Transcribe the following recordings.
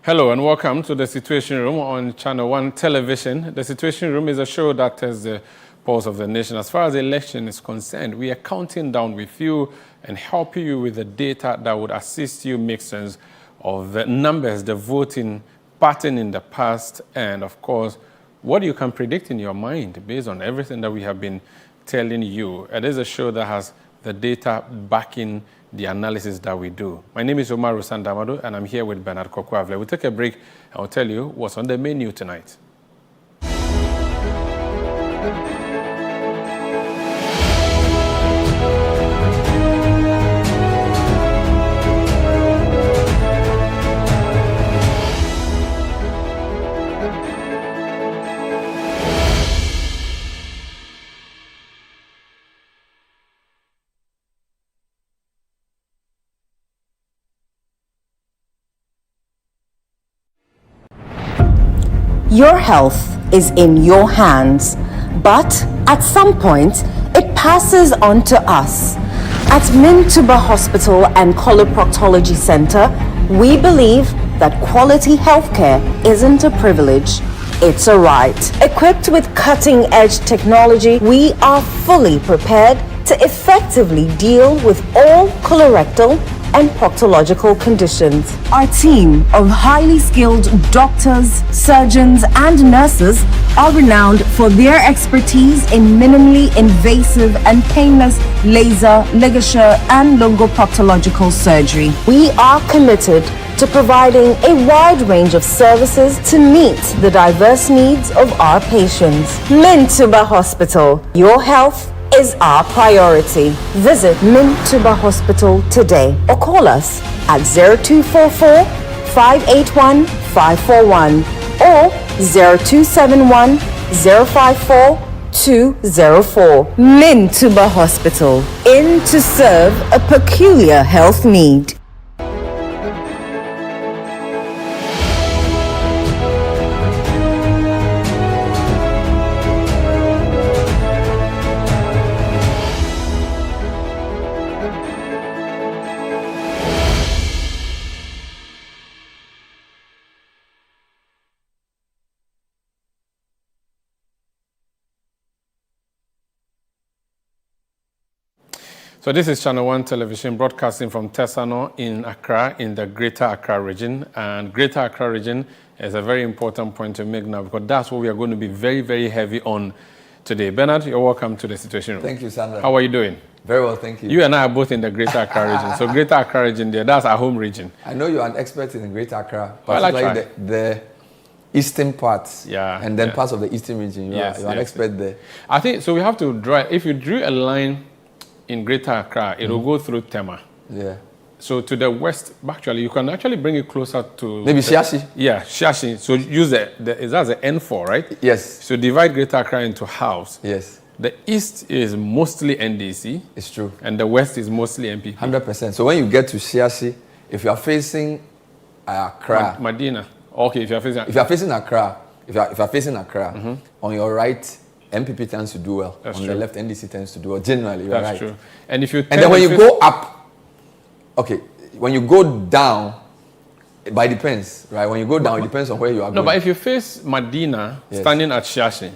Hello and welcome to The Situation Room on Channel 1 Television. The Situation Room is a show that tests the pulse of the nation. As far as the election is concerned, we are counting down with you and helping you with the data that would assist you make sense of the numbers, the voting pattern in the past, and of course, what you can predict in your mind based on everything that we have been telling you. It is a show that has the data backing the analysis that we do. My name is Umaru Sanda Amadu, and I'm here with Bernard Avle. We'll take a break, and I'll tell you what's on the menu tonight. Your health is in your hands, but at some point, it passes on to us. At Mintuba Hospital and Coloproctology Center, we believe that quality healthcare isn't a privilege, it's a right. Equipped with cutting-edge technology, we are fully prepared to effectively deal with all colorectal and proctological conditions. Our team of highly skilled doctors, surgeons, and nurses are renowned for their expertise in minimally invasive and painless laser, ligature, and lungoproctological surgery. We are committed to providing a wide range of services to meet the diverse needs of our patients. Mintuba Hospital, your health is our priority. Visit Mintuba Hospital today or call us at 0244 581 541 or 0271 054 204. Mintuba Hospital, in to serve a peculiar health need. So this is Channel 1 Television broadcasting from Tesano in Accra, in the Greater Accra region. And Greater Accra region is a very important point to make now because that's what we are going to be very, very heavy on today. Bernard, you're welcome to the Situation Room. Thank you, Sandra. How are you doing? Very well, thank you. You and I are both in the Greater Accra region. So Greater Accra region there, that's our home region. I know you're an expert in the Greater Accra, Well, I particularly the eastern parts, and then parts of the eastern region. You're an expert there. I think, so we have to draw, if you drew a line in Greater Accra, it will go through Tema. Yeah. So to the west, actually, you can actually bring it closer to... Maybe Shiashi? Yeah, Shiashi. So use that's the N4, right? Yes. So divide Greater Accra into halves. Yes. The east is mostly NDC. It's true. And the west is mostly MPP. 100%. So when you get to Shiashi, if you are facing Accra... Medina. Okay, if you are facing... If you are facing Accra, if you are facing Accra, on your right, MPP tends to do well. That's on true. the left, NDC tends to do well. Generally, you're right. That's true. And if you... And then when you go up, okay, when you go down, but it depends, right? When you go down, it depends on where you are going. No, but if you face Medina, standing at Shiashi,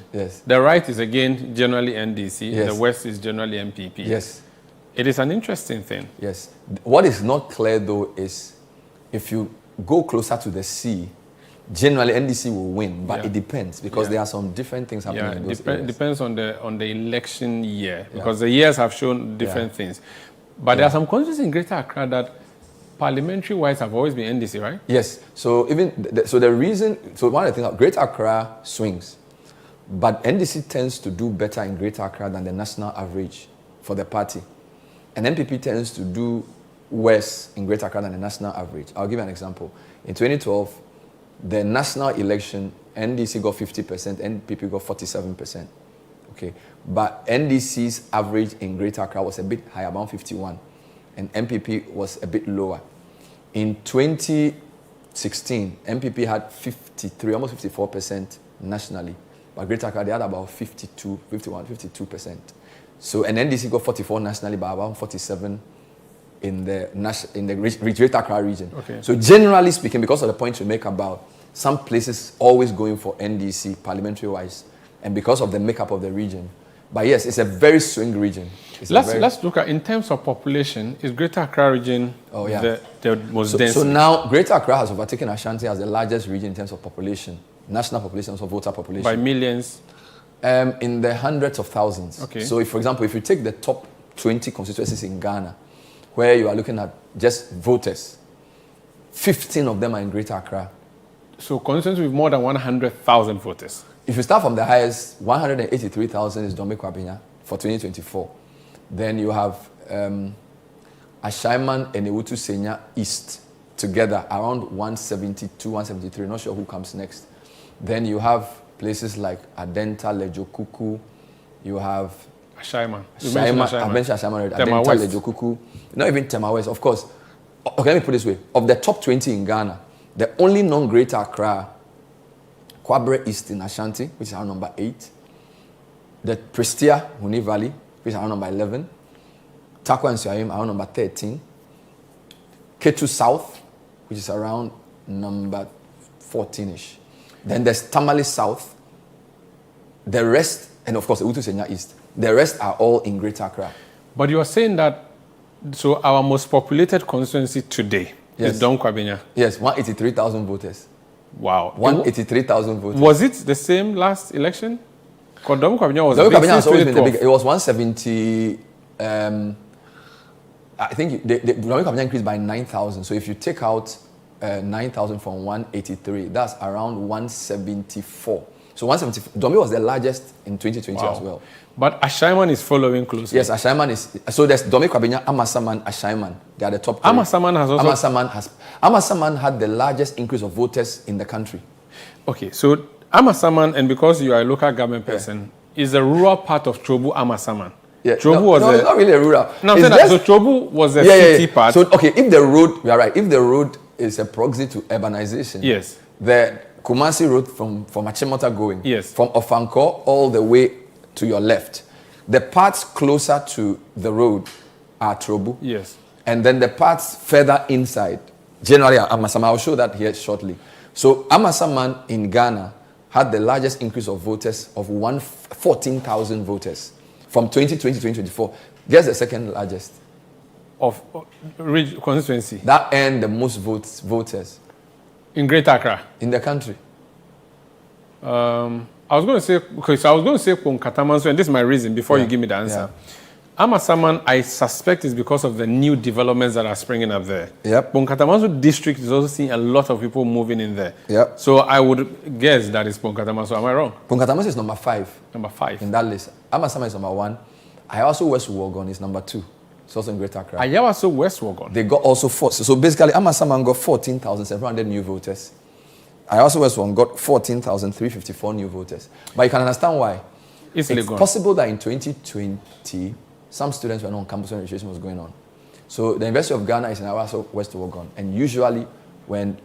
the right is again generally NDC, the west is generally MPP. Yes. It is an interesting thing. Yes. What is not clear, though, is if you go closer to the sea, generally NDC will win, but it depends because there are some different things happening in those areas. Depends on the election year because the years have shown different things. But there are some constituencies in Greater Accra that parliamentary-wise have always been NDC, right? Yes. So even the reason, so one of the things, Greater Accra swings, but NDC tends to do better in Greater Accra than the national average for the party, and NPP tends to do worse in Greater Accra than the national average. I'll give you an example. In 2012. The national election, NDC got 50%, NPP got 47%. Okay, but NDC's average in Greater Accra was a bit higher, about 51, and MPP was a bit lower. In 2016, MPP had 53, almost 54% nationally, but Greater Accra they had about 52%. So, and NDC got 44 nationally, but about 47 in the Greater Accra region. Okay. So generally speaking, because of the point you make about some places always going for NDC parliamentary-wise, and because of the makeup of the region, but yes, it's a very swing region. Let's look at, in terms of population, is Greater Accra region the most dense? So now Greater Accra has overtaken Ashanti as the largest region in terms of population, national population, also voter population. By millions? In the hundreds of thousands. Okay. So if, for example, if you take the top 20 constituencies in Ghana, where you are looking at just voters, 15 of them are in Greater Accra. So constituencies with more than 100,000 voters. If you start from the highest, 183,000 is Dome Kwabena for 2024. Then you have Ashaiman and Ewutu Senya East together around 172, 173. Not sure who comes next. Then you have places like Adenta, Lejokuku. You have Ashaiman. I mentioned Ashaiman already. Adenta, Lejokuku. Not even Tema West, of course. Okay, let me put it this way. Of the top 20 in Ghana, the only non-Greater Accra, Kwabre East in Ashanti, which is our number 8. The Prestia, Huni Valley, which is our number 11. Takwa and Siayim, our number 13. Ketu South, which is around number 14-ish. Then there's Tamale South. The rest, and of course, Ewutu Senya East. The rest are all in Greater Accra. But you are saying that, so our most populated constituency today is Dome Kwabena? Yes, 183,000 voters. Wow. 183,000 voters. Was it the same last election? Because Dome Kwabena was Dome big Kwabena has always been the big. It was 170. I think the Dome Kwabena increased by 9,000. So if you take out 9,000 from 183, that's around 174. So 174. Dome was the largest in 2020 as well. But Ashaiman is following closely. Yes, Ashaiman is. So there's Dome Kwabena, Amasaman, Ashaiman. They are the top three. Amasaman has also. Amasaman had the largest increase of voters in the country. Okay, so Amasaman, and because you are a local government person, is a rural part of Chobu Amasaman. Yeah. Chobu it's not really a rural. No, I'm saying that. So Chobu was a city part. So okay, if the road, we are right. If the road is a proxy to urbanization, yes. The Kumasi Road from Achimota going, yes, from Ofanko all the way to your left, the parts closer to the road are Trobu. Yes. And then the parts further inside, generally Amasaman. I'll show that here shortly. So Amasaman in Ghana had the largest increase of voters of 14,000 voters from 2020 to 2024. Guess the second largest of constituency. That earned the most voters in Greater Accra in the country. I was going to say, okay, so I was going to say Ponkatamanso, and this is my reason before you give me the answer. Amasaman, I suspect, is because of the new developments that are springing up there. Yep. Ponkatamanso district is also seeing a lot of people moving in there. Yep. So I would guess that is Ponkatamanso. Am I wrong? Ponkatamanso is number 5. Number 5. In that list. Amasaman is number 1. Ayawaso West Wuogon is number 2. It's also in Greater Accra. Ayawaso West Wuogon. They got also 4. So basically, Amasaman got 14,700 new voters. Ayawaso West Wuogon got 14,354 new voters. But you can understand why. It's possible that in 2020, some students were not on campus when registration was going on. So the University of Ghana is in Ayawaso West Wuogon. And usually, when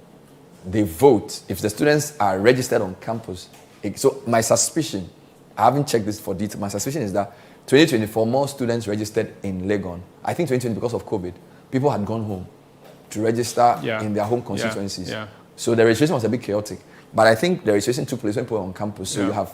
they vote, if the students are registered on campus, so my suspicion, I haven't checked this for detail, my suspicion is that 2024, more students registered in Legon. I think 2020, because of COVID, people had gone home to register in their home constituencies. Yeah. So the registration was a bit chaotic. But I think the registration took place when people were on campus. So you have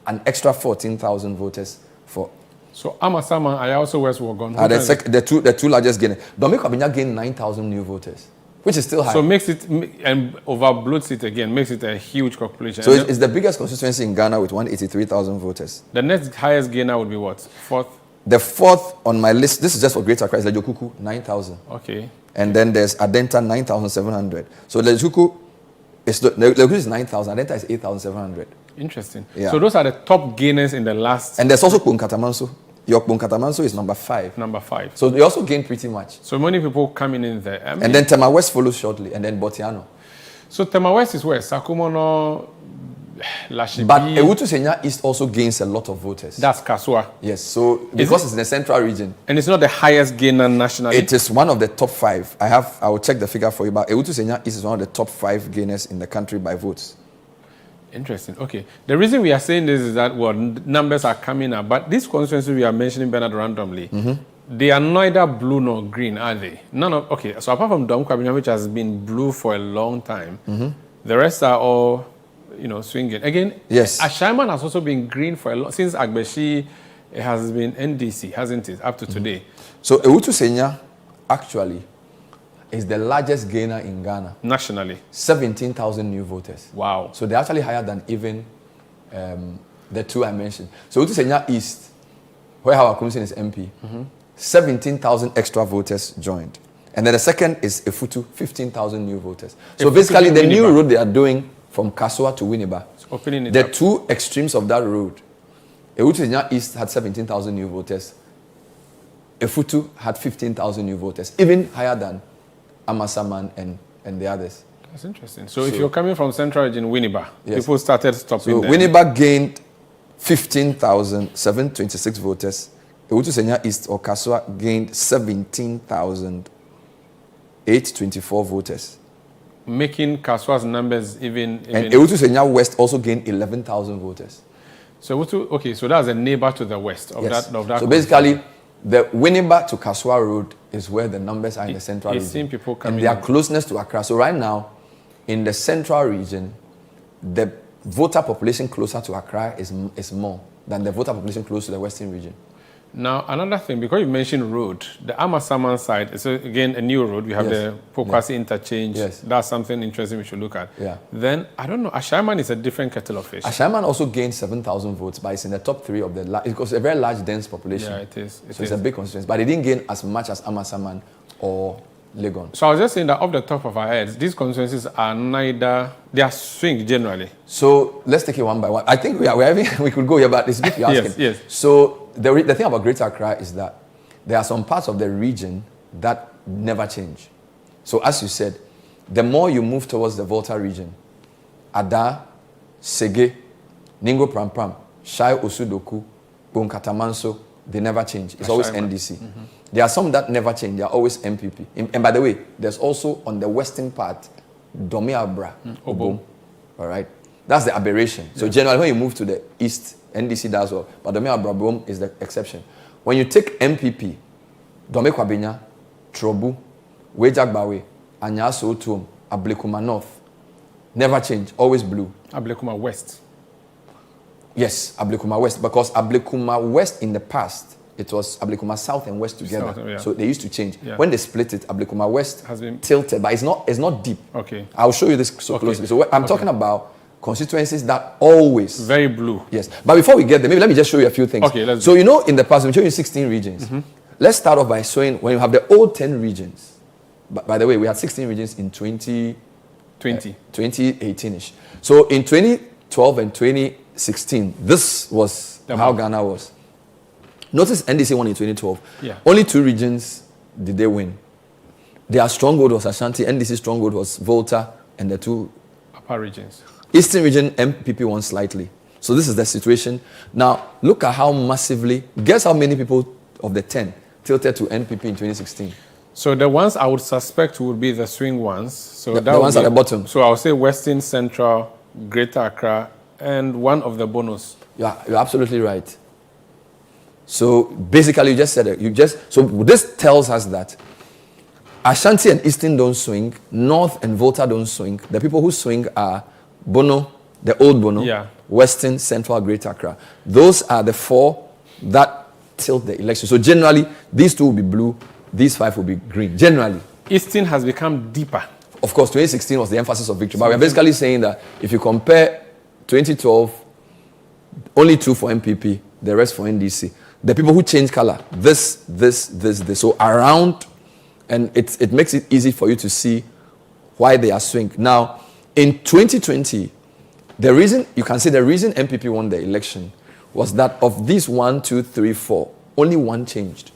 an extra 14,000 voters for. So Amasaman, Ayawaso West Wuogon. The two largest gainers. Dome Kwabena gained 9,000 new voters, which is still high. So makes it, and overbloats it again, makes it a huge population. So it's the biggest constituency in Ghana with 183,000 voters. The next highest gainer would be what? 4th? The 4th on my list, this is just for Greater Accra, is Lejokuku, 9,000. Okay. And then there's Adenta, 9,700. So Lejokuku is 9,000, Adenta is 8,700. Interesting. Yeah. So those are the top gainers in the last. And there's also Ponkatamanso. Your Ponkatamanso is number 5. Number 5. So they also gained pretty much. So many people coming in there. I mean, and then Tema West follows shortly, and then Botiano. So Tema West is where? Sakumono, Lashibi. But Ewutu Senya East also gains a lot of voters. That's Kasua. Yes, so because it's in the central region. And it's not the highest gainer nationally? It is one of the top 5. I will check the figure for you, but Ewutu Senya East is one of the top 5 gainers in the country by votes. Interesting. Okay. The reason we are saying this is that, well, numbers are coming up, but this constituency we are mentioning, Bernard, randomly, they are neither blue nor green, are they? None of, okay, so apart from Dom Kwabena, which has been blue for a long time, the rest are all, swinging. Again, yes. Ashaiman has also been green for a long, since Agbeshi, it has been NDC, hasn't it, up to today? So Ewutu Senya actually is the largest gainer in Ghana. Nationally. 17,000 new voters. Wow. So they're actually higher than even the two I mentioned. So Ewutu Senya East, where Howard Kumsin is MP, 17,000 extra voters joined. And then the second is Efutu, 15,000 new voters. So basically the new road they are doing from Kasua to Winneba, the two extremes of that road, Ewutu Senya East had 17,000 new voters. Efutu had 15,000 new voters, even higher than Amasaman and the others. That's interesting. So if you're coming from Central Region, Winneba, people started stopping So Winneba gained 15,726 voters. Ewutu Senya East or Kasua gained 17,824 voters. Making Kasua's numbers even... And Ewutu Senya West also gained 11,000 voters. So okay, so that's a neighbor to the west of that. So basically, the Winneba to Kasua Road is where the numbers are in the central region. People coming and their closeness to Accra. So right now, in the central region, the voter population closer to Accra is more than the voter population close to the western region. Now, another thing, because you mentioned road, the Amasaman side is again a new road. We have the Pokwasi interchange. Yes. That's something interesting we should look at. Yeah. Then, I don't know, Ashaiman is a different kettle of fish. Ashaiman also gained 7,000 votes, but it's in the top 3 of the... It's a very large, dense population. Yeah, it is. It's a big constituency. But it didn't gain as much as Amasaman or Legon. So I was just saying that off the top of our heads, these constituencies are neither... They are swing generally. So let's take it one by one. I think we could go here, but it's big you're asking. Yes. So the thing about Greater Accra is that there are some parts of the region that never change. So as you said, the more you move towards the Volta region, Ada, Sege, Ningo Prampram, Shai Osudoku, Bonkatamanso, they never change. It's always NDC. There are some that never change. They are always MPP. And by the way, there's also on the western part, Domi Abra, Obom. All right? That's the aberration. So generally, when you move to the east, NDC does well. But Domi Abra Obom is the exception. When you take MPP, Dome Kwabena, Trobu, Wejagbawe, Anyaso Otuom, Ablekuma North, never change, always blue. Ablekuma West. Yes, Ablekuma West, because Ablekuma West in the past, it was Ablekuma South and West together. South, So they used to change. Yeah. When they split it, Ablekuma West has been tilted, but it's not deep. Okay. I'll show you this closely. So I'm talking about constituencies that always... Very blue. Yes. But before we get there, maybe let me just show you a few things. Okay, let's So in the past, we showed you 16 regions. Let's start off by showing when you have the old 10 regions. By the way, we had 16 regions in 2018-ish. So in 2012 and 2016, this was how Ghana was. Notice NDC won in 2012. Yeah. Only 2 regions did they win. Their stronghold was Ashanti, NDC stronghold was Volta, and the 2 upper regions. Eastern region, MPP won slightly. So this is the situation. Now, look at how massively, guess how many people of the 10 tilted to NPP in 2016? So the ones I would suspect would be the swing ones. So the ones at the bottom. So I would say Western, Central, Greater Accra, and one of the bonus. Yeah, you're absolutely right. So basically, you just said it. So this tells us that Ashanti and Eastern don't swing, North and Volta don't swing. The people who swing are Bono, the old Bono, Western, Central, Greater Accra. Those are the 4 that tilt the election. So generally, these 2 will be blue, these 5 will be green. Generally. Eastern has become deeper. Of course, 2016 was the emphasis of victory. But we're basically saying that if you compare 2012, only 2 for MPP, the rest for NDC. The people who change color, this. So around, and it makes it easy for you to see why they are swing. Now, in 2020, the reason MPP won the election was that of these 1, 2, 3, 4, only 1 changed.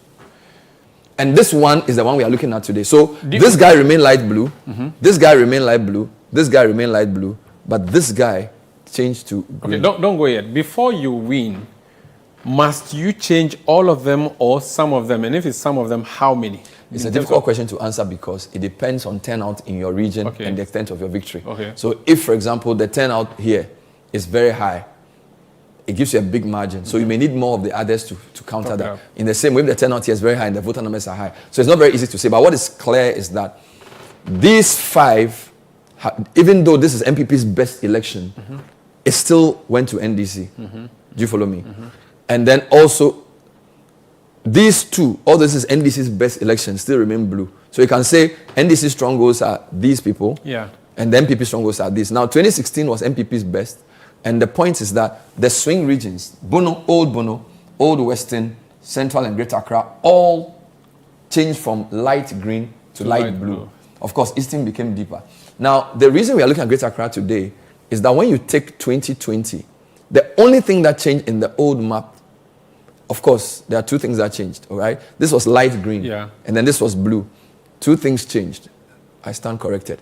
And this one is the one we are looking at today. So this guy remained light blue, this guy remained light blue, this guy remained light blue, but this guy changed to green. Okay, don't go yet. Before you win, must you change all of them or some of them? And if it's some of them, how many? It's a difficult question to answer because it depends on turnout in your region and the extent of your victory. Okay. So if, for example, the turnout here is very high it gives you a big margin. So you may need more of the others to counter that. up. In the same way, the turnout here is very high and the voter numbers are high. So it's not very easy to say. But what is clear is that these 5, even though this is MPP's best election, it still went to NDC. Do you follow me? And then also, these 2, all this is NDC's best election, still remain blue. So you can say NDC strongholds are these people, and the MPP strongholds are these. Now, 2016 was MPP's best. And the point is that the swing regions, Bono, Old Western, Central and Greater Accra, all changed from light green to light blue. Of course, Eastern became deeper. Now, the reason we are looking at Greater Accra today is that when you take 2020, the only thing that changed in the old map, of course, there are 2 things that changed, all right? This was light green, and then this was blue. 2 things changed. I stand corrected.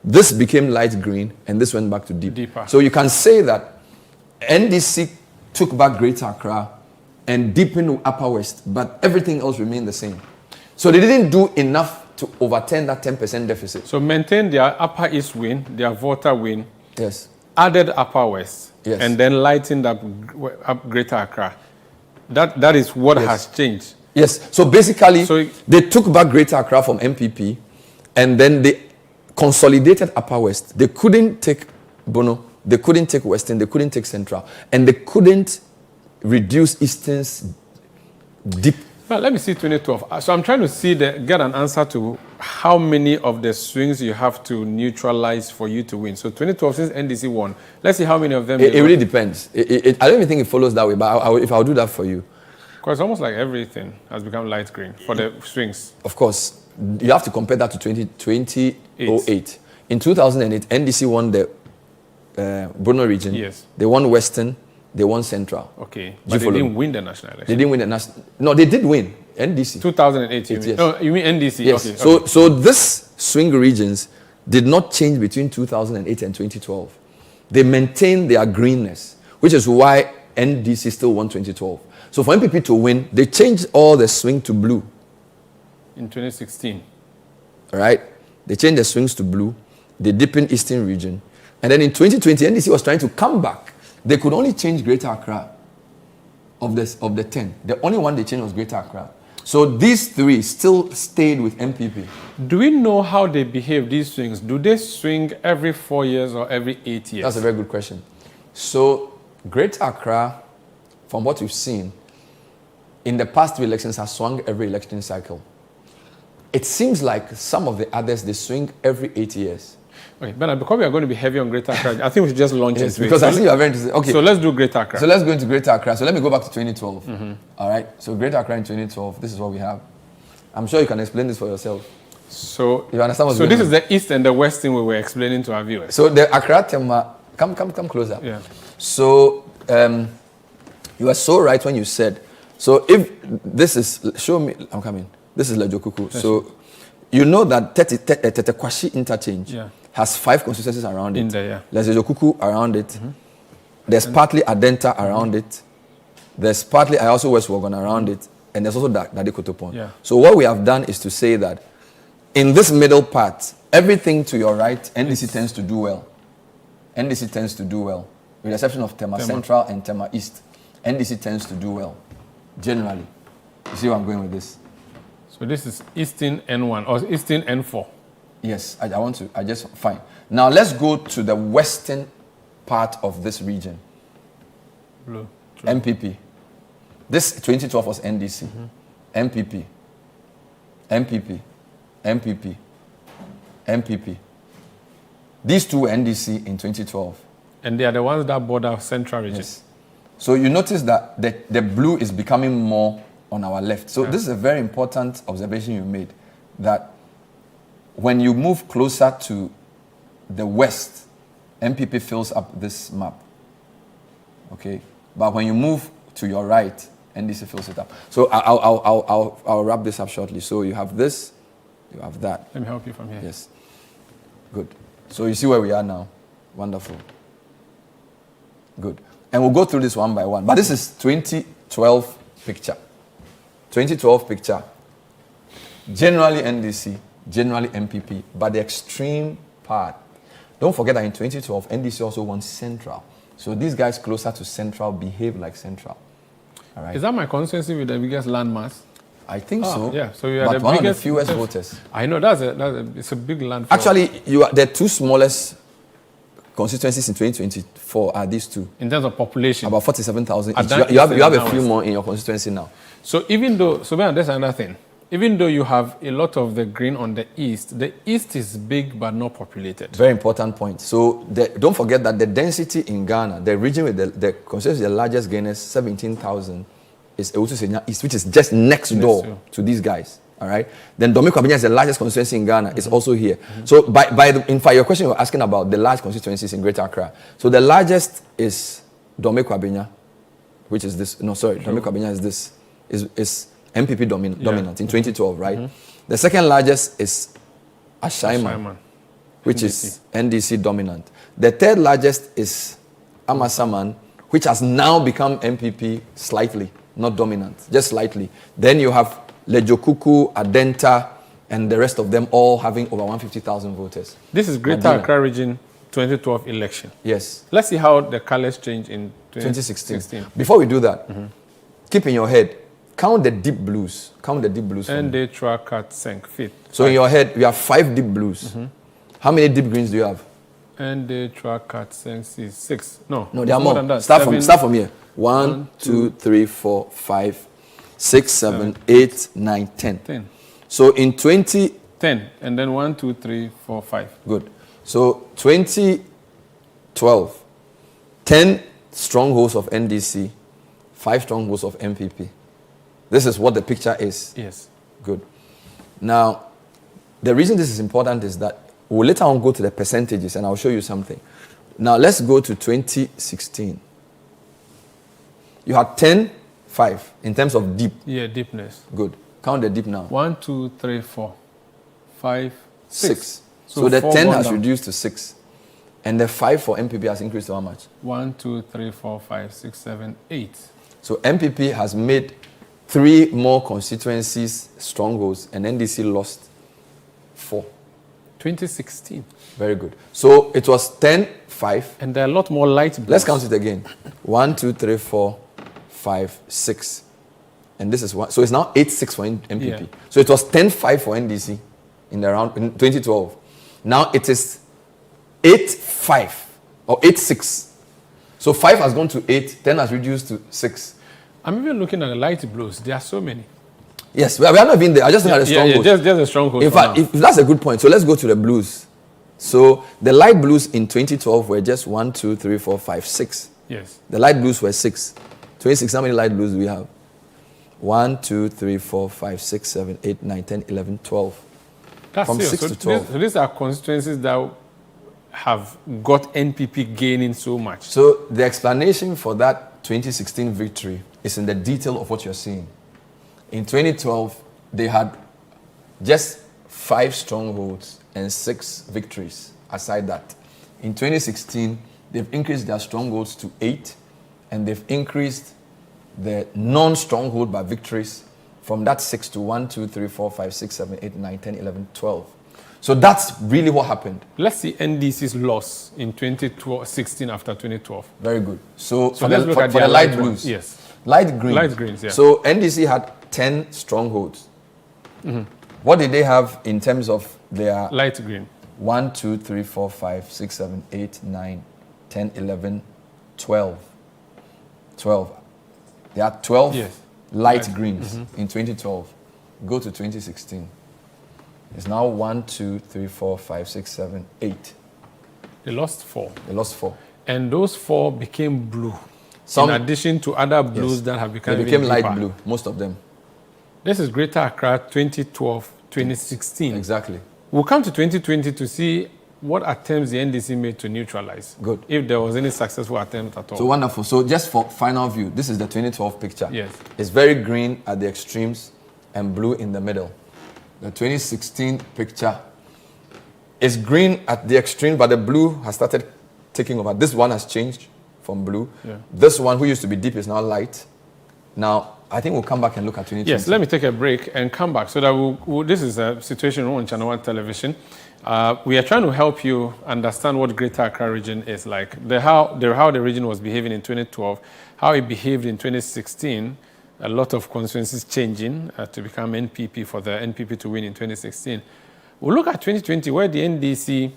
This became light green, and this went back to deeper. So you can say that NDC took back Greater Accra and deepened Upper West, but everything else remained the same. So they didn't do enough to overturn that 10% deficit. So maintain their Upper East win, their voter win, yes, added Upper West, yes, and then lightened up Greater Accra. That is what has changed. Yes. So basically, they took back Greater Accra from MPP, and then they consolidated Upper West. They couldn't take Bono, they couldn't take Western, they couldn't take Central, and they couldn't reduce Eastern's deep. Well, let me see 2012. So I'm trying to get an answer to how many of the swings you have to neutralize for you to win. So 2012, since NDC won, let's see how many of them. It really depends. I don't even think it follows that way, but I'll do that for you. Because almost like everything has become light green for the swings. Of course. You have to compare that to 2008. In 2008, NDC won the Bono region. Yes. They won Western. They won Central. Okay. But they didn't win the national election. They didn't win the national. No, they did win. NDC. 2008. You mean? Yes. Oh, you mean NDC? Yes. Okay. So this swing regions did not change between 2008 and 2012. They maintained their greenness, which is why NDC still won 2012. So for MPP to win, they changed all the swing to blue. In 2016. All right? They changed the swings to blue. They deepened Eastern region. And then in 2020, NDC was trying to come back. They could only change Greater Accra of the 10. The only one they changed was Greater Accra. So these 3 still stayed with MPP. Do we know how they behave, these swings? Do they swing every 4 years or every 8 years? That's a very good question. So Greater Accra, from what we've seen, in the past 3 elections has swung every election cycle. It seems like some of the others, they swing every 8 years. Okay, but because we are going to be heavy on Greater Accra, I think we should just launch yes, it. Because I think you are very interested. Okay. So let's do Greater Accra. So let's go into Greater Accra. So let me go back to 2012. All right. So Greater Accra in 2012, this is what we have. I'm sure you can explain this for yourself. So you understand what's so going this on? is the East and the West thing we were explaining to our viewers. So the Accra Tema, come closer. Yeah. So you are so right when you said, so if this is, show me, I'm coming. This is Lejokuku. So you know that Tetekwashi interchange has 5 constituencies around it. In there, yeah. There's Lejokuku around it. There's partly Adenta around it. There's partly Ayaso West Wogon around it. And there's also Dade Kotopon. Yeah. So what we have done is to say that in this middle part, everything to your right, NDC tends to do well. NDC tends to do well. With the exception of Tema Central and Tema East. NDC tends to do well, generally. You see where I'm going with this? So this is Eastern N1 or Eastern N4. Yes, fine. Now let's go to the western part of this region. Blue. True. MPP. This 2012 was NDC. MPP. MPP. MPP. MPP. These 2 were NDC in 2012. And they are the ones that border Central region. Yes. So you notice that the blue is becoming more on our left. So this is a very important observation you made, that when you move closer to the west, MPP fills up this map. Okay? But when you move to your right, NDC fills it up. So I'll wrap this up shortly. So you have this, you have that. Let me help you from here. Yes. Good. So you see where we are now. Wonderful. Good. And we'll go through this one by one. But this is 2012 picture. 2012 picture. Generally NDC, generally MPP, but the extreme part. Don't forget that in 2012, NDC also won Central. So these guys closer to Central behave like Central. All right. Is that my constituency with the biggest landmass? I think so. Yeah, so you are but the one biggest, of the fewest voters. I know it's a big land. Actually, the two smallest constituencies in 2024 are these two. In terms of population, about 47,000 each. You You have a few more in your constituency now. So even though, so that's another thing. Even though you have a lot of the green on the east is big but not populated. Very important point. So don't forget that the density in Ghana, the region with the constituency, the largest gainers, 17,000, is Ewusu East, which is just next door to these guys. All right. Then Dome-Kwabenya is the largest constituency in Ghana. It's also here. So in fact, your question you were asking about the large constituencies in Greater Accra. So the largest is Dome-Kwabenya, which is this. No, sorry, Dome-Kwabenya is this. Is MPP dominant in 2012, right? The second largest is Ashaiman, which NDC. is NDC dominant. The third largest is Amasaman, which has now become MPP slightly, not dominant, just slightly. Then you have Lejokuku, Adenta, and the rest of them all having over 150,000 voters. This is Greater Accra region 2012 election. Yes. Let's see how the colors change in 2016. Before we do that, keep in your head, count the deep blues. Count the deep blues. ND Trakat Senk Fit. So in your head, you have 5 deep blues. How many deep greens do you have? ND Trakat Senk is 6. No, there are more. Start from here. 1, 2, 3, 4, 5, 6, 7, 8, 9, 10. So in 10, and then 1, 2, 3, 4, 5. Good. So 2012, 10 strongholds of NDC, 5 strongholds of MPP. This is what the picture is. Yes. Good. Now, the reason this is important is that we'll later on go to the percentages and I'll show you something. Now, let's go to 2016. You had 10, 5 in terms of deep. Yeah, deepness. Good. Count the deep now. 1, 2, 3, 4, 5, 6. So the 10 has reduced to 6. And the 5 for MPP has increased to how much? 1, 2, 3, 4, 5, 6, 7, 8. So MPP has made 3 more constituencies strongholds and NDC lost 4. 2016. Very good. So it was 10, 5. And there are a lot more light blues. Let's count it again. 1, 2, 3, 4, 5, 6. And this is 1. So it's now 8-6 for MPP. Yeah. So it was 10-5 for NDC in 2012. Now it is 8-5 or 8-6. So 5 has gone to 8, 10 has reduced to 6. I'm even looking at the light blues. There are so many. Yes, we are not even there. I just think at the stronghold. Just a stronghold. In fact, if that's a good point. So let's go to the blues. So the light blues in 2012 were just 1, 2, 3, 4, 5, 6. Yes. The light blues were 6. 26, how many light blues do we have? 1, 2, 3, 4, 5, 6, 7, 8, 9, 10, 11, 12. That's From serious. 6 to 12. So these are constituencies that have got NPP gaining so much. So the explanation for that 2016 victory is in the detail of what you're seeing. In 2012, they had just 5 strongholds and 6 victories aside that. In 2016, they've increased their strongholds to 8, and they've increased the non-stronghold by victories from that 6 to 1, 2, 3, 4, 5, 6, 7, 8, 9, 10, 11, 12. So that's really what happened. Let's see NDC's loss in 2016 after 2012. Very good. So let's look at for the the light light blues. ones. Yes. Light green. Light greens, yeah. So NDC had 10 strongholds. What did they have in terms of their... Light green. 1, 2, 3, 4, 5, 6, 7, 8, 9, 10, 11, 12. 12. There are 12 light greens in 2012. Go to 2016. It's now 1, 2, 3, 4, 5, 6, 7, 8. They lost 4. They lost 4. And those 4 became blue. In addition to other blues that have become They became deeper. light blue, most of them. This is Greater Accra 2012, 2016. Exactly. We'll come to 2020 to see what attempts the NDC made to neutralize. Good. If there was any successful attempt at all. So wonderful. So just for final view, this is the 2012 picture. Yes. It's very green at the extremes and blue in the middle. The 2016 picture is green at the extreme, but the blue has started taking over. This one has changed from blue. Yeah. This one, who used to be deep, is now light. Now, I think we'll come back and look at 2020. Yes, let me take a break and come back so that this is a situation room on Channel 1 television. We are trying to help you understand what Greater Accra region is like, how the region was behaving in 2012, how it behaved in 2016, a lot of constituencies changing to become NPP for the NPP to win in 2016. We'll look at 2020 where the NDC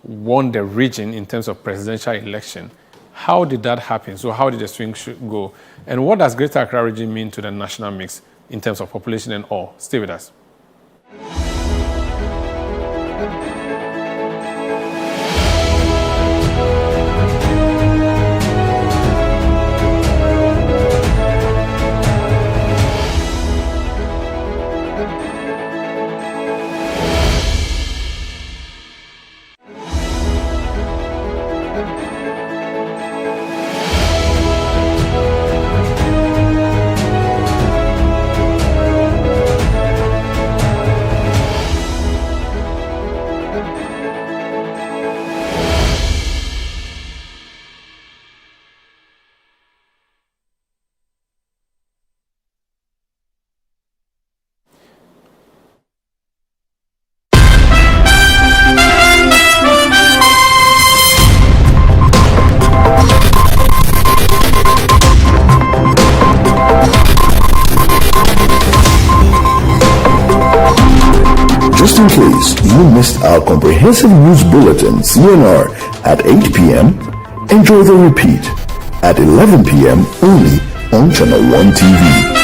won the region in terms of presidential election. How did that happen? So how did the swing go? And what does Greater Accra region mean to the national mix in terms of population and all? Stay with us. Just in case you missed our comprehensive news bulletin, CNR, at 8 p.m., enjoy the repeat at 11 p.m. only on Channel 1 TV.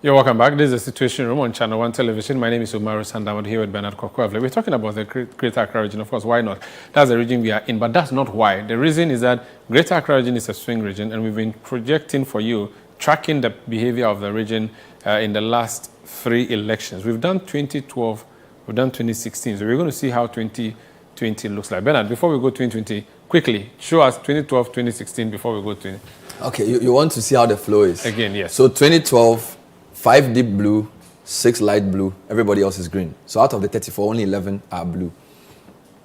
You're welcome back. This is the Situation Room on Channel 1 television. My name is Umaru Sanda Amadu here with Bernard Avle. We're talking about the Greater Accra region. Of course, why not? That's the region we are in, but that's not why. The reason is that Greater Accra region is a swing region, and we've been projecting for you, tracking the behavior of the region in the last 3 elections. We've done 2012, we've done 2016, so we're going to see how 2020 looks like. Bernard, before we go to 2020, quickly, show us 2012, 2016 before we go to... Okay, you want to see how the flow is? Again, yes. So 2012... 5 deep blue, 6 light blue, everybody else is green. So out of the 34, only 11 are blue.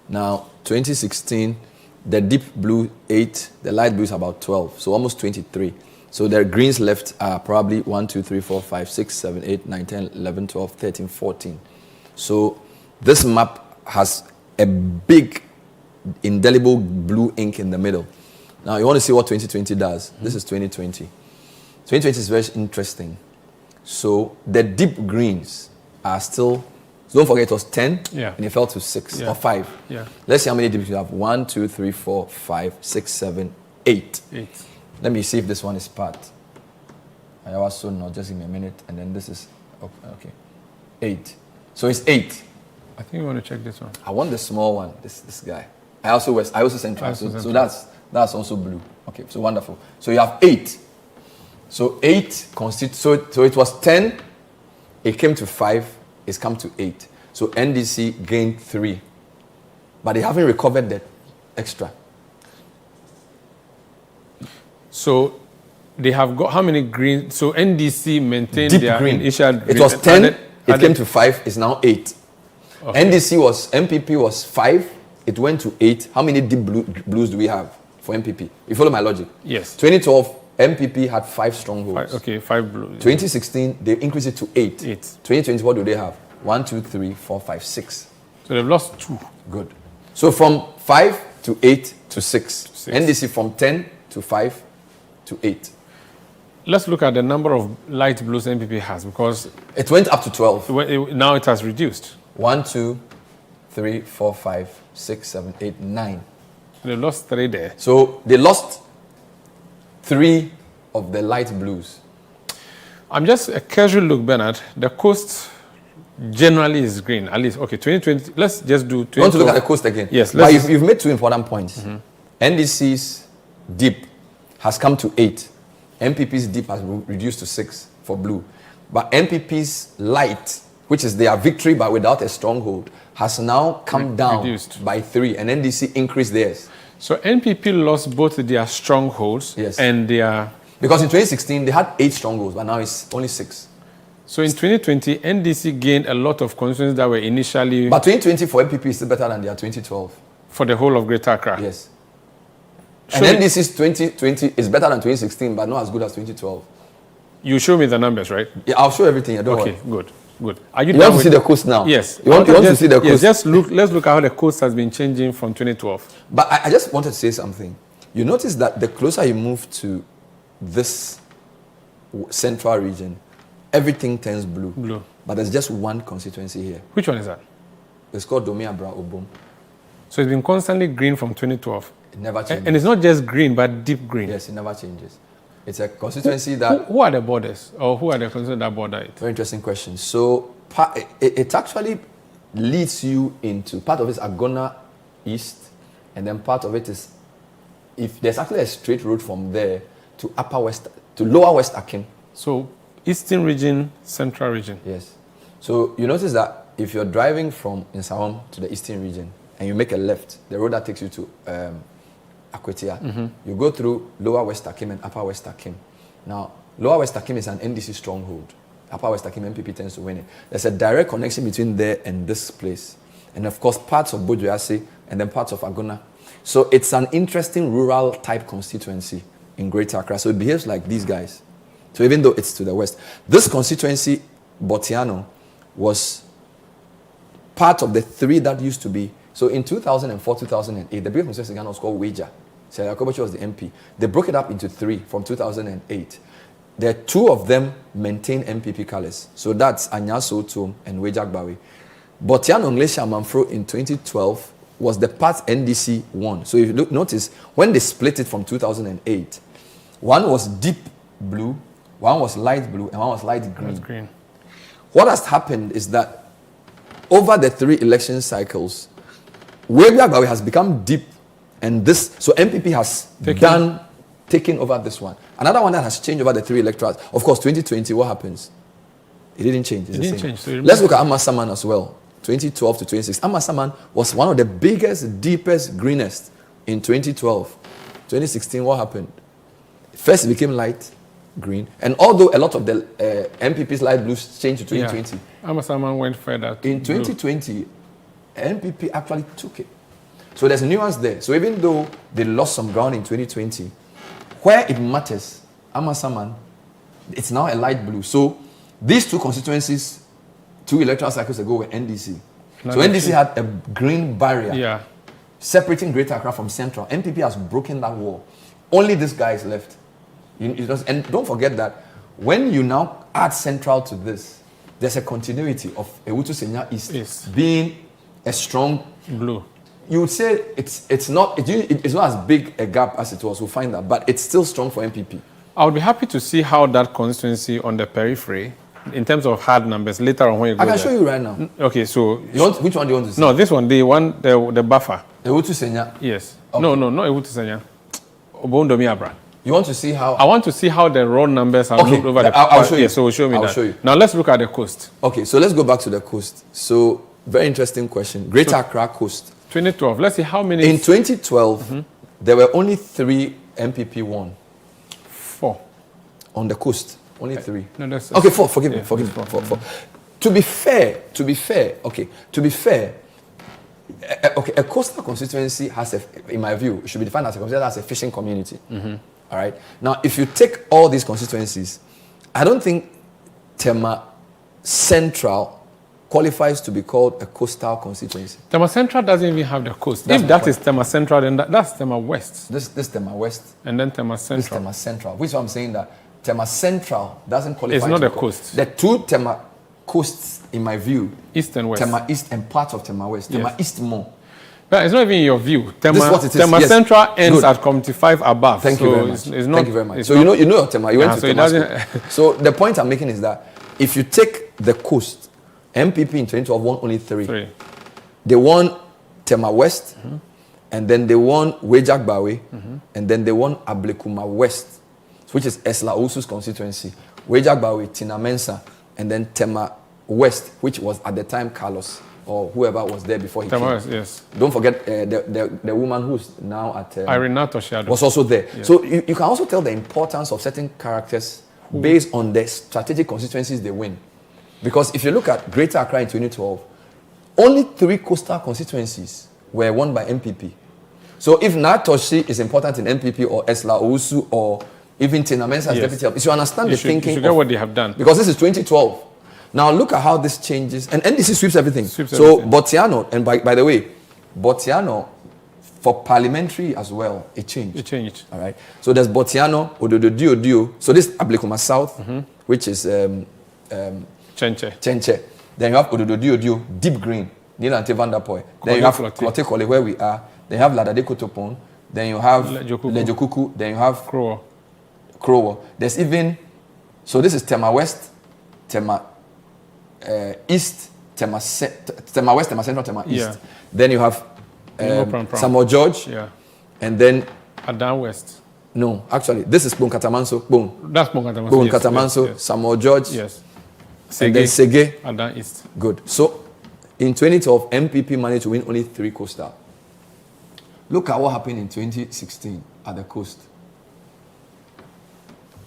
Now, 2016, the deep blue 8, the light blue is about 12, so almost 23. So the greens left are probably 1, 2, 3, 4, 5, 6, 7, 8, 9, 10, 11, 12, 13, 14. So this map has a big indelible blue ink in the middle. Now, you want to see what 2020 does. This is 2020. 2020 is very interesting. So the deep greens are still, so don't forget it was 10 and it fell to 6 or 5. Yeah. Let's see how many deeps you have. 1, 2, 3, 4, 5, 6, 7, 8. Let me see if this one is part. I was so not, just give me a minute. And then this is, okay, 8. So it's 8. I think you want to check this one. I want the small one, this guy. I also central. So that's also blue. Okay, so wonderful. So you have 8. So 8 constitutes, so it was 10, it came to 5, it's come to 8. So NDC gained 3. But they haven't recovered the extra. So they have got how many green? So NDC maintained deep their green. Initial green. It was 10, it came to 5, it's now 8. Okay. MPP was 5, it went to 8. How many deep blues do we have for MPP? You follow my logic? Yes. 2012, MPP had 5 strongholds. 5 blue. 2016, they increased it to 8. 2020, what do they have? 1, 2, 3, 4, 5, 6. So they've lost 2. Good. So from 5 to 8 to 6. NDC from 10 to 5 to 8. Let's look at the number of light blues MPP has, because it went up to 12. Now it has reduced. 1, 2, 3, 4, 5, 6, 7, 8, 9. They lost 3 there. So they lost 3 of the light blues. I'm just a casual look, Bernard. The coast generally is green. At least, okay, 2020. Let's just do 20. You want to look at the coast again? Yes. But you've made 2 important points. NDC's dip has come to 8. MPP's dip has reduced to 6 for blue. But MPP's light, which is their victory but without a stronghold, has now come down reduced by 3, and NDC increased theirs. So NPP lost both their strongholds and their... Because in 2016, they had 8 strongholds, but now it's only 6. So in 2020, NDC gained a lot of constituencies that were initially... But 2020 for MPP is still better than their 2012. For the whole of Greater Accra? Yes. And NDC's 2020 is better than 2016, but not as good as 2012. You show me the numbers, right? Yeah, I'll show everything. Don't worry. Okay, good. Good. Are you want to see the coast now? Yes. You want to see the coast? Yes, just look. Let's look at how the coast has been changing from 2012. But I just wanted to say something. You notice that the closer you move to this central region, everything turns blue. Blue. But there's just one constituency here. Which one is that? It's called Domiabra Obom. So it's been constantly green from 2012. It never changes. And it's not just green, but deep green. Yes, it never changes. It's a constituency that... Who are the borders? Or who are the constituencies that border it? Very interesting question. So it actually leads you into... Part of it is Agona East, and then part of it is... If there's actually a straight road from there to Lower West Akim. So Eastern region, Central region. Yes. So you notice that if you're driving from Insawam to the Eastern region, and you make a left, the road that takes you to Akwetia, you go through Lower West Akim and Upper West Akim. Now, Lower West Akim is an NDC stronghold. Upper West Akim, MPP tends to win it. There's a direct connection between there and this place. And of course, parts of Bojoase and then parts of Agona. So it's an interesting rural type constituency in Greater Accra. So it behaves like these guys. So even though it's to the west. This constituency, Botiano, was part of the 3 that used to be. So in 2004, 2008, the biggest constituency in Ghana was called Weja. So Yakobachi was the MP. They broke it up into 3 from 2008. There are 2 of them maintain MPP colors. So that's Anyaso Tom and Weja Gbawe. Botiano Nglesha Manfro in 2012 was the part NDC won. So if you notice, when they split it from 2008, one was deep blue, one was light blue, and one was light green. What has happened is that over the 3 election cycles, Weja Gbawe has become deep, and this, so MPP has taken over this one. Another one that has changed over the 3 electorates. Of course, 2020, what happens? It didn't change. It's it didn't change. So let's look at Amasaman as well. 2012 to 2016. Amasaman was one of the biggest, deepest, greenest in 2012. 2016, what happened? First, it became light green. And although a lot of the MPP's light blues changed to 2020. Amasaman went further. In 2020, MPP actually took it. So there's a nuance there. So even though they lost some ground in 2020, where it matters, Amasaman, it's now a light blue. So these 2 constituencies, 2 electoral cycles ago, were NDC. So NDC had a green barrier separating Greater Accra from Central. MPP has broken that wall. Only this guy is left. And don't forget that when you now add Central to this, there's a continuity of Ewutu Senya East being a strong blue. You would say it's not as big a gap as it was. We'll find that, but it's still strong for MPP. I would be happy to see how that constituency on the periphery, in terms of hard numbers, later on when you go I can show you right now. Okay, so which one do you want to see? No, this one, the buffer. Ewutu Senya. Yes. Okay. No, not Ewutu Senya. Obondomiabra. You want to see how? I want to see how the raw numbers have looked over the. I'll show you. Yeah, so show me I'll that. show you. Now let's look at the coast. Okay, so let's go back to the coast. So very interesting question. Greater Accra coast. 2012. Let's see how many. In 2012, there were only 3 MPP won. 4 on the coast. Only 3. No, that's okay. 4. Forgive me. 4. To be fair. A coastal constituency has in my view, it should be defined as a constituency that has a fishing community. All right. Now, if you take all these constituencies, I don't think Tema Central qualifies to be called a coastal constituency. Tema Central doesn't even have the coast. If that is Tema Central, then that's Tema West. This Tema West. And then Tema Central. This Tema Central. Which is why I'm saying that Tema Central doesn't qualify. It's not a coast. The 2 Tema coasts, in my view, East and West. Tema East and parts of Tema West. Tema East more. But it's not even in your view. This is what it is. Tema Yes. Central ends Good. at Committee 5 above. Thank you very much. It's not, Thank you very much. it's So not- you know your Tema. You went to so it Tema doesn't- School. So the point I'm making is that if you take the coast, MPP in 2012 won only three. 3. They won Tema West, and then they won Wejagbawe, and then they won Ablekuma West, which is Esla Osu's constituency. Wejagbawe, Tina Mensa, and then Tema West, which was at the time Carlos or whoever was there before he Tema came. West, yes. Don't forget the woman who's now at Irina Toshiado. was also there. So you can also tell the importance of certain characters based on the strategic constituencies they win. Because if you look at Greater Accra in 2012, only 3 coastal constituencies were won by MPP. So if Natoshi is important in MPP or Esla Owusu or even Tina Mensa as deputy, you should understand the thinking. You should get what they have done. Because this is 2012. Now look at how this changes. And NDC sweeps everything. Sweeps So everything. Botiano, and by the way, Botiano, for parliamentary as well, it changed. It changed. All right. So there's Botiano, Ododo. So this is Ablekuma South, which is Chenche. Chenche. Then you have Ododo, Deep Green, Nina Vanderpoy. Then you have Klote Kole, where we are. Then you have Ladade Kotopon. Then you have Lejokuku. Then you have Krowo. There's even, so this is Tema West, Tema East, Tema West, Tema Central, Tema East. Yeah. Then you have Samuel George. Yeah. And then Adan West. no, actually, this is Bon Katamanso. Bon. That's Bon Katamanso. Bon yes, Katamanso, yes. Samuel George. Yes. And then Sege. Adan East. Good. So, in 2012, MPP managed to win only 3 coastal. Look at what happened in 2016 at the coast.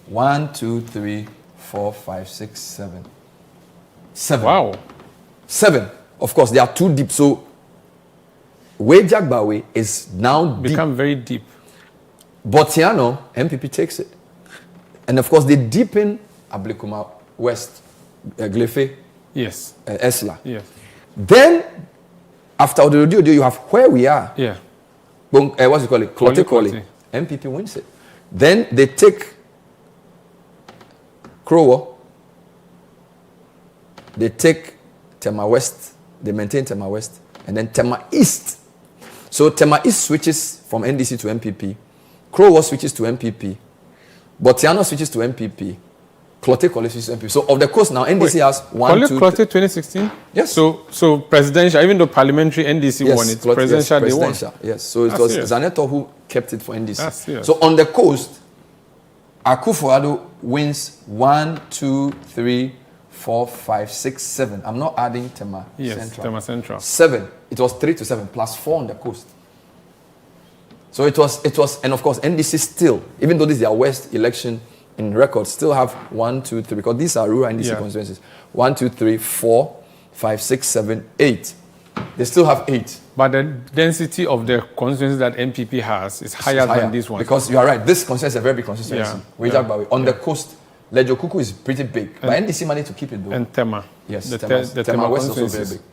1, 2, 3, 4, 5, 6, 7. 7. Wow. 7. Of course, they are too deep. So, Wejagbawe is now deep. Become very deep. Botiano, MPP takes it. And of course, they deepen Ablekuma West, Glefe, Yes. Esla. Yes. Then, after Ododo, you have where we are. Yeah. What's it called? Klote Kole. MPP wins it. Then they take Krowo. They take Tema West. They maintain Tema West. And then Tema East. So Tema East switches from NDC to MPP. Krowo switches to MPP. Botiano switches to MPP. Klote Kole switches to MPP. So of the coast now, NDC has 1, 2, Klote 2016? Yes. So presidential, even though parliamentary NDC yes, won it, Klote, presidential, yes, they won. presidential, yes. So it That's was serious. Zaneto who kept it for NDC. That's serious. So on the coast, Akufo-Addo wins 1, 2, 3, 4, 5, 6, 7. I'm not adding Tema Central. Tema Central. 7. It was 3 to 7 plus 4 on the coast. So it was, and of course NDC still, even though this is their West election in record, still have 1, 2, 3 because these are rural NDC constituencies. 1, 2, 3, 4, 5, 6, 7, 8. They still have 8. But the density of the constituencies that MPP has is higher than this one. Because you are right, this constituency is a very big constituency. Yeah. On the coast, Lejokuku is pretty big. But NDC managed to keep it though. And Tema. Yes, the Tema Tema West is also very constituencies. big.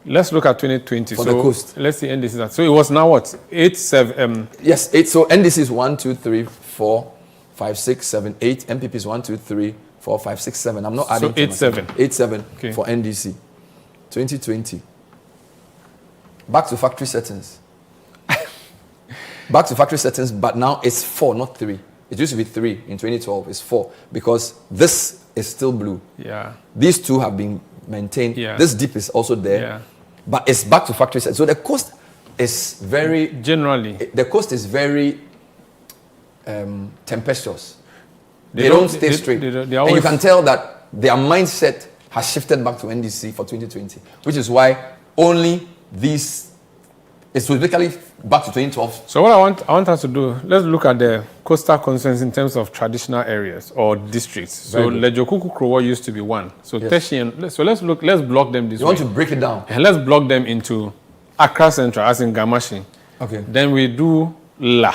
Let's look at 2020. For the coast. Let's see NDC. So it was now what? 8, 7. Yes, 8. So NDC is 1, 2, 3, 4, 5, 6, 7, 8. MPP is 1, 2, 3, 4, 5, 6, 7. I'm not adding. So 8, 7. 8, 7 Okay. for NDC. 2020. Back to factory settings. Back to factory settings, but now it's 4, not 3. It used to be 3 in 2012. It's 4 because this is still blue. Yeah. These two have been maintained. Yeah. This dip is also there. Yeah. But it's back to factory settings. So the coast is very... Generally. The coast is very tempestuous. They don't stay straight. They and you can tell that their mindset has shifted back to NDC for 2020, which is why only these, it's basically back to 2012. So what I want us to do, let's look at the coastal concerns in terms of traditional areas or districts. So Lejokuku Krowo used to be 1. So Teshian, so let's block them this way. You want to break it down? And let's block them into Accra Central, as in Gamashi. Okay. Then we do La.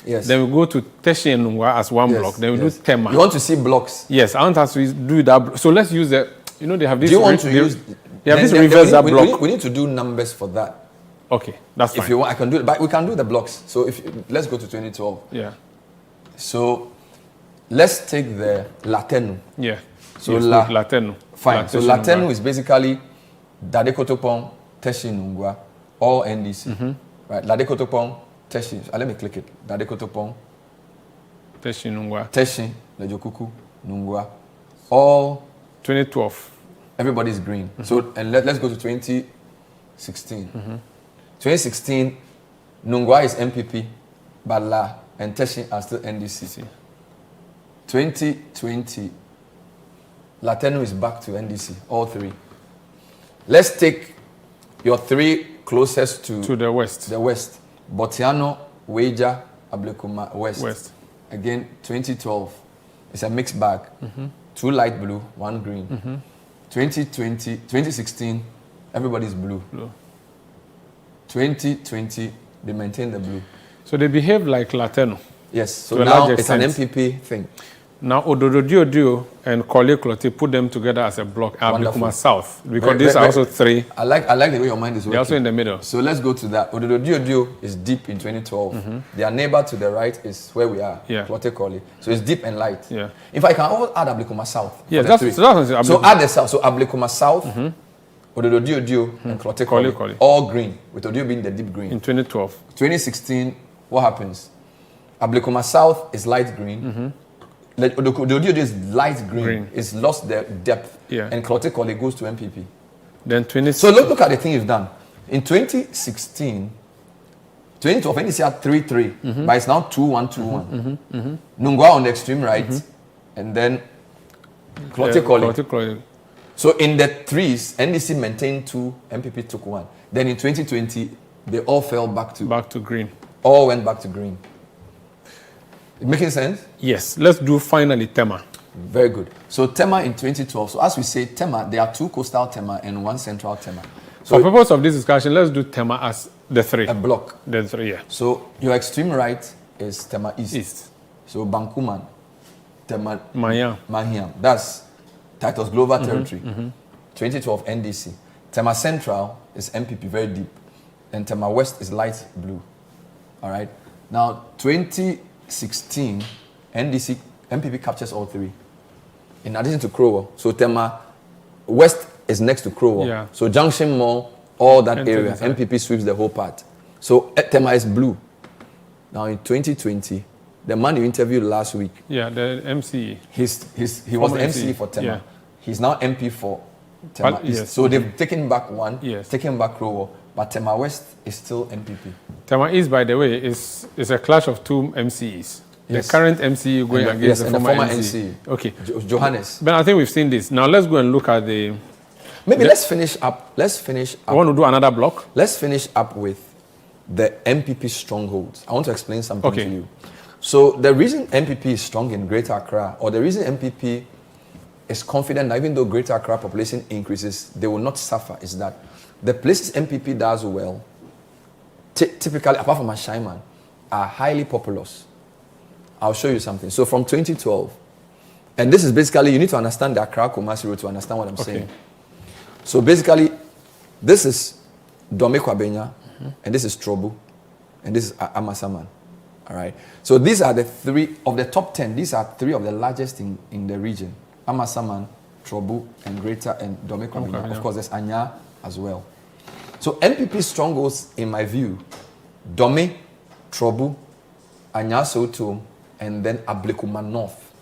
Yes. Then we go to Teshi and Nungwa as one block. Then we do Tema. You want to see blocks? Yes, I want us to do that. So let's use the, they have this. Do you want to use? They have this reverse block. We need to do numbers for that. Okay, that's fine. If you want, I can do it, but we can do the blocks. So let's go to 2012. Yeah. So let's take the Latenu. Yeah. So yes, Latenu. Fine. So Latenu is basically Dade Kotopong, Teshi Nungwa, all NDC. Right? Dade Kotopong, Teshi. Let me click it. Dade Kotopong, Teshi Nungwa. Teshi, Lejokuku, Nungwa, all 2012. everybody's green. So and let's go to 2016. 2016, Nungwa is MPP, Bala and Teshi are still NDC. 2020, Latenu is back to NDC, all three. Let's take your three closest to the west. The west. Botiano, Weja, Ablekuma, West. Again, 2012. It's a mixed bag. 2 light blue, 1 green. 2016, everybody's blue. 2020, they maintain the blue. So they behave like Latenu. Yes, so now it's an MPP thing. Now, Odododio and Kole Klote put them together as a block, Ablekuma South, because these are also three. I like the way your mind is working. They're also in the middle. So let's go to that. Odododio is deep in 2012. Their neighbor to the right is where we are, Klote Kole. So it's deep and light. Yeah. If I can also add Ablekuma South. Yeah, that's so add the South. So Ablekuma South, Odododio, and Klote Kole. All green, with Odio being the deep green. In 2012. 2016, what happens? Ablekuma South is light green. The audio is light green. It's lost the depth. And Klote Kole goes to MPP. Then 20. So look at the thing you've done. In 2016, 2012, NDC had 3-3, but it's now 2-1-2-1. Nungwa on the extreme right, and then Klote Kole. So in the threes, NDC maintained 2, MPP took 1. Then in 2020, they all fell back to green. All went back to green. Making sense? Yes. Let's do finally Tema. Very good. So Tema in 2012. So as we say, Tema, there are 2 coastal Tema and 1 central Tema. So for purpose of this discussion, let's do Tema as the 3. A block. The 3, yeah. So your extreme right is Tema East. So Bankuman, Tema Mahiam. That's Titus Glover territory. 2012 NDC. Tema Central is MPP, very deep. And Tema West is light blue. All right. Now 2016, NDC, MPP captures all 3. In addition to Krowo. So Tema West is next to Krowo. Yeah. So Junction Mall, all that area, MPP sweeps the whole part. So Tema is blue. Now in 2020, the man you interviewed last week. Yeah, the MCE. He was the MCE for Tema. Yeah. He's now MP for Tema East. Yes. So they've taken back 1, yes, taken back Krowo, but Tema West is still MPP. Tema East, by the way, is a clash of 2 MCEs. Yes. The current MCE going against the former MCE. Okay. Johannes. But I think we've seen this. Now let's go and look at the... Maybe let's finish up. I want to do another block. Let's finish up with the MPP strongholds. I want to explain something to you. So the reason MPP is strong in Greater Accra, or the reason MPP is confident that even though Greater Accra population increases, they will not suffer, is that the places MPP does well, typically, apart from Ashaiman, are highly populous. I'll show you something. So from 2012, and this is basically, you need to understand the Accra Kumasi route to understand what I'm saying. So basically, this is Dome Kwabenya, and this is Trobu, and this is Amasaman. All right. So these are the 3 of the top 10. These are 3 of the largest in the region: Amasaman, Trobu, and Greater, and Dome Kwabenya. Of course, there's Anya as well. So MPP strongholds, in my view, Dome, Trobu, Anya Soto, and then Ablekuma North.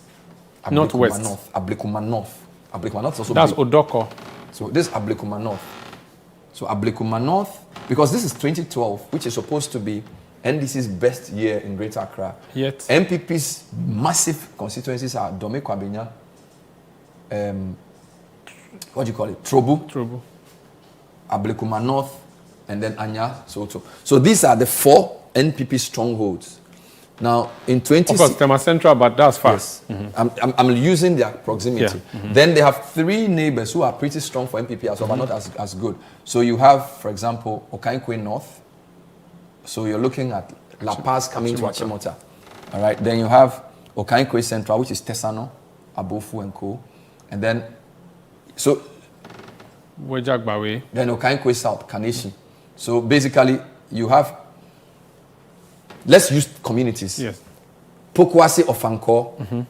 Northwest. Ablekuma North. Ablekuma North is also that's big. Odoko. So this is Ablekuma North. So Ablekuma North, because this is 2012, which is supposed to be NDC's best year in Greater Accra. Yet MPP's massive constituencies are Dome Kwabenya, what do you call it? Trobu, Ablekuma North, and then Anya Soto. So these are the 4 NPP strongholds. Now in 20, of course, Tema Central, but that's far. Yes. I'm using their proximity. Then they have 3 neighbors who are pretty strong for MPP as well, but not as good. So you have, for example, Okankwe North. So you're looking at La Paz coming to Achimota. All right. Then you have Okankwe Central, which is Tesano, Abofu and Co. And then, so Wejagbawe. Then Okankwe South, Kaneshi. So basically, you have, let's use communities. Yes. Pokwase Ofanko.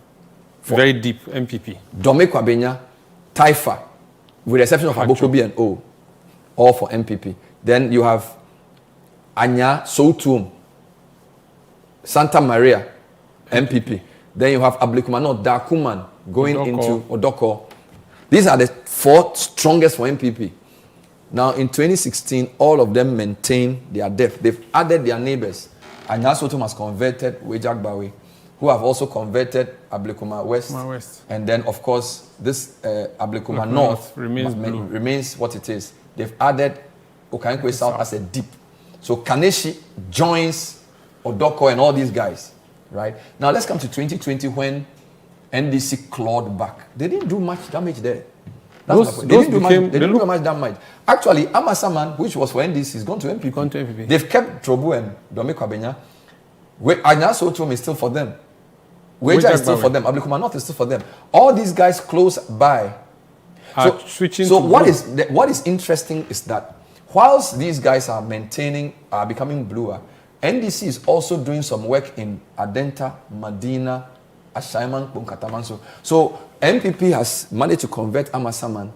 Very deep MPP. Dome Kwabenya, Taifa, with the exception of Abokobi and O, all for MPP. Then you have Anya Soutum, Santa Maria, MPP. Then you have Ablekumanot Dakuman going into Odoko. These are the 4 strongest for MPP. Now in 2016, all of them maintain their depth. They've added their neighbors. Anya Soutum has converted Wejak Bawe, who have also converted Ablekuma West. And then, of course, this Ablekuma North remains what it is. They've added Okankwe South as a deep. So Kaneshi joins Odoko and all these guys, right? Now let's come to 2020 when NDC clawed back. They didn't do much damage there. They didn't do much damage. Actually, Amasaman, which was for NDC, is gone to MPP. They've kept Trobu and Dome Kwabenya. Anya Soutum is still for them. Weja is still for them. Ablekuma North is still for them. All these guys close by. So what is interesting is that whilst these guys are becoming bluer, NDC is also doing some work in Adenta, Madina, Ashaiman, Bunkatamanso. So MPP has managed to convert Amasaman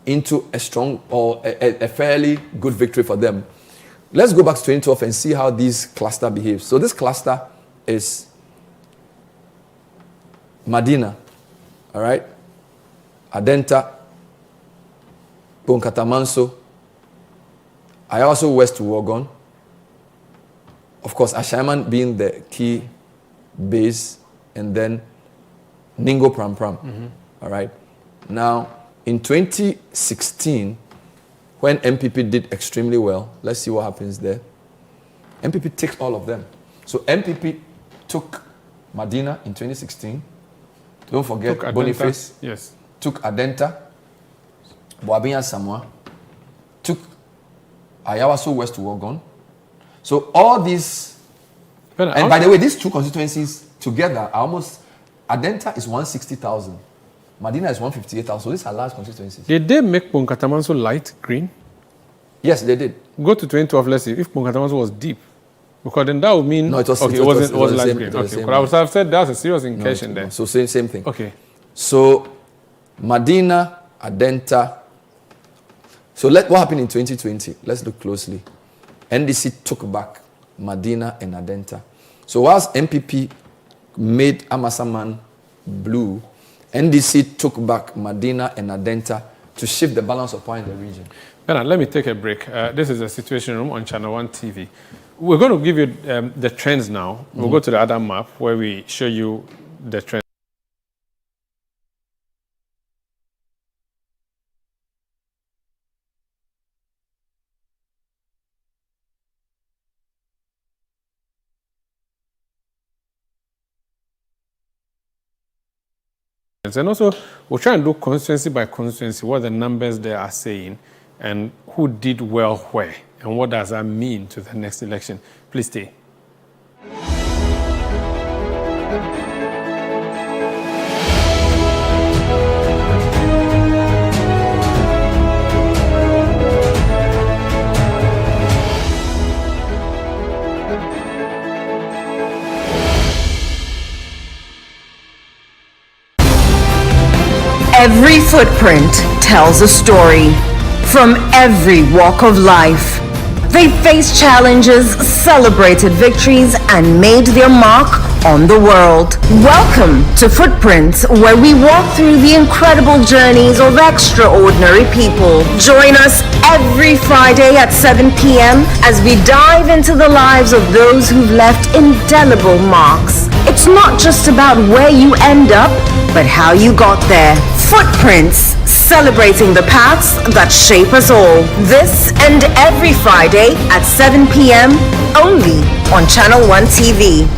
into a strong or a fairly good victory for them. Let's go back to 2012 and see how this cluster behaves. So this cluster is Madina, all right, Adenta, Bunkatamanso, Ayawaso West to Wogon. Of course, Ashaiman being the key base, and then Ningo Pram Pram. All right. Now, in 2016, when MPP did extremely well, let's see what happens there. MPP takes all of them. So MPP took Madina in 2016. Don't forget Boniface. Yes. Took Adenta, Boabian Samoa, took Ayawaso West to Wogon. So all these, and by the way, these 2 constituencies together are almost, Adenta is 160,000, Madina is 158,000. So these are large constituencies. Did they make Bunkatamanso light green? Yes, they did. Go to 2012, let's see, if Bunkatamanso was deep. Because then that would mean... No, it was light green. Okay, but I would have said that's a serious incursion there. So same thing. Okay. So Madina, Adenta. So what happened in 2020? Let's look closely. NDC took back Madina and Adenta. So whilst MPP made Amasaman blue, NDC took back Madina and Adenta to shift the balance of power in the region. Bernard, let me take a break. This is the Situation Room on Channel 1 TV. We're going to give you the trends now. We'll go to the other map where we show you the trends. And also, we'll try and do constituency by constituency, what the numbers there are saying, and who did well where, and what does that mean to the next election. Please stay. Every footprint tells a story. From every walk of life, they faced challenges, celebrated victories, and made their mark on the world. Welcome to Footprints, where we walk through the incredible journeys of extraordinary people. Join us every Friday at 7 p.m. as we dive into the lives of those who've left indelible marks. It's not just about where you end up, but how you got there. Footprints, celebrating the paths that shape us all. This and every Friday at 7 p.m. only on Channel 1 TV.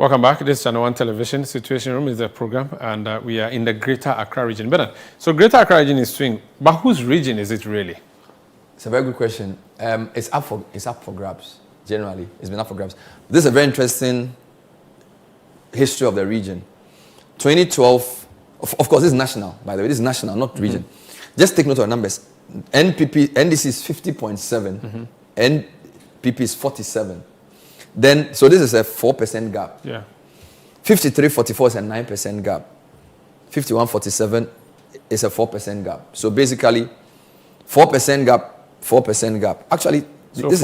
Welcome back. This is Channel 1 Television. Situation Room is the program, and we are in the Greater Accra region. Bernard, so Greater Accra region is swing, but whose region is it really? It's a very good question. It's up for grabs, generally. It's been up for grabs. This is a very interesting history of the region. 2012, of course, this is national, by the way. This is national, not region. Just take note of the numbers. NDC is 50.7, NPP is 47. Then, so this is a 4% gap. Yeah. 53.44 is a 9% gap. 51.47 is a 4% gap. So basically, 4% gap, 4% gap. Actually, so this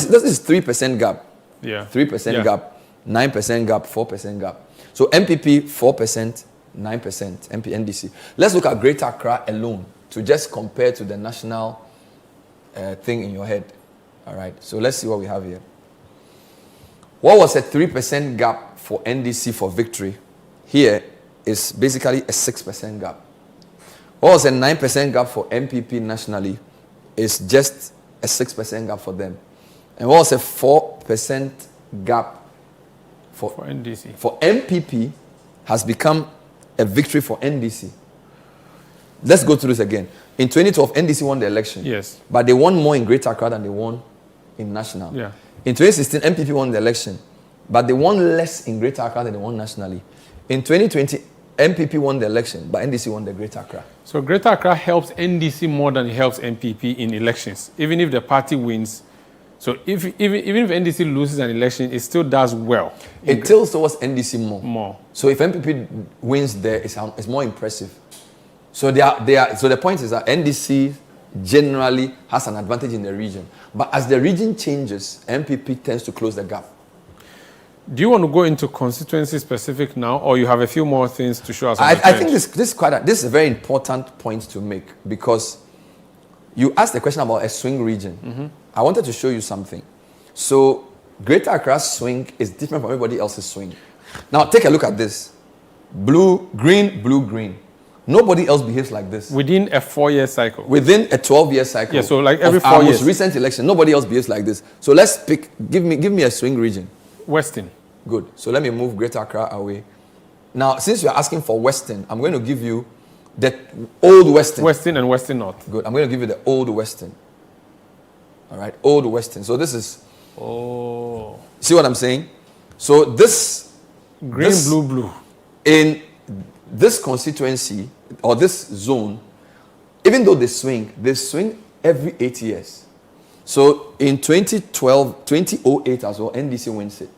is 3% gap. Yeah. 3% gap, 9% gap, 4% gap. So MPP 4%, 9%, NDC. Let's look at Greater Accra alone to just compare to the national thing in your head. All right. So let's see what we have here. What was a 3% gap for NDC for victory? Here is basically a 6% gap. What was a 9% gap for MPP nationally is just a 6% gap for them. And what was a 4% gap for NDC? For MPP has become a victory for NDC. Let's go through this again. In 2012, NDC won the election. Yes. But they won more in Greater Accra than they won in national. Yeah. In 2016, MPP won the election, but they won less in Greater Accra than they won nationally. In 2020, MPP won the election, but NDC won the Greater Accra. So Greater Accra helps NDC more than it helps MPP in elections, even if the party wins. So even if NDC loses an election, it still does well. It tilts towards NDC more. More. So if MPP wins there, it's more impressive. So so the point is that NDC generally has an advantage in the region. But as the region changes, MPP tends to close the gap. Do you want to go into constituency specific now, or you have a few more things to show us? I think this is a very important point to make, because you asked the question about a swing region. I wanted to show you something. So Greater Accra's swing is different from everybody else's swing. Now take a look at this. Blue, green, blue, green. Nobody else behaves like this. Within a 4-year cycle. Within a 12-year cycle. Yeah, so like every 4 years. Our years. most recent election, nobody else behaves like this. So let's pick, give me a swing region. Western. Good. So let me move Greater Accra away. Now, since you're asking for Western, I'm going to give you the old Western. Western and Western North. Good. I'm going to give you the old Western. All right, old Western. So this is... Oh. See what I'm saying? So this... Green, blue, blue. In this constituency, or this zone, even though they swing every 8 years. So in 2008 as well, NDC wins it.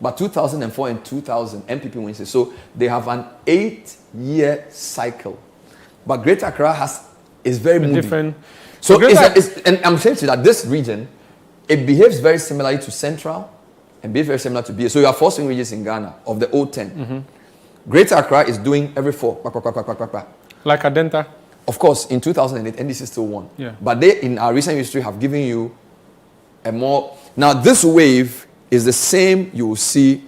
But 2004 and 2000, MPP wins it. So they have an 8-year cycle. But Greater Accra is very moody. Different. So and I'm saying to you that this region, it behaves very similarly to Central and behaves very similar to BA. So you have 4 swing regions in Ghana of the old 10. Greater Accra is doing every 4. Like Adenta? Of course, in 2008, NDC still won. Yeah. But they, in our recent history, have given you a more... Now, this wave is the same you will see...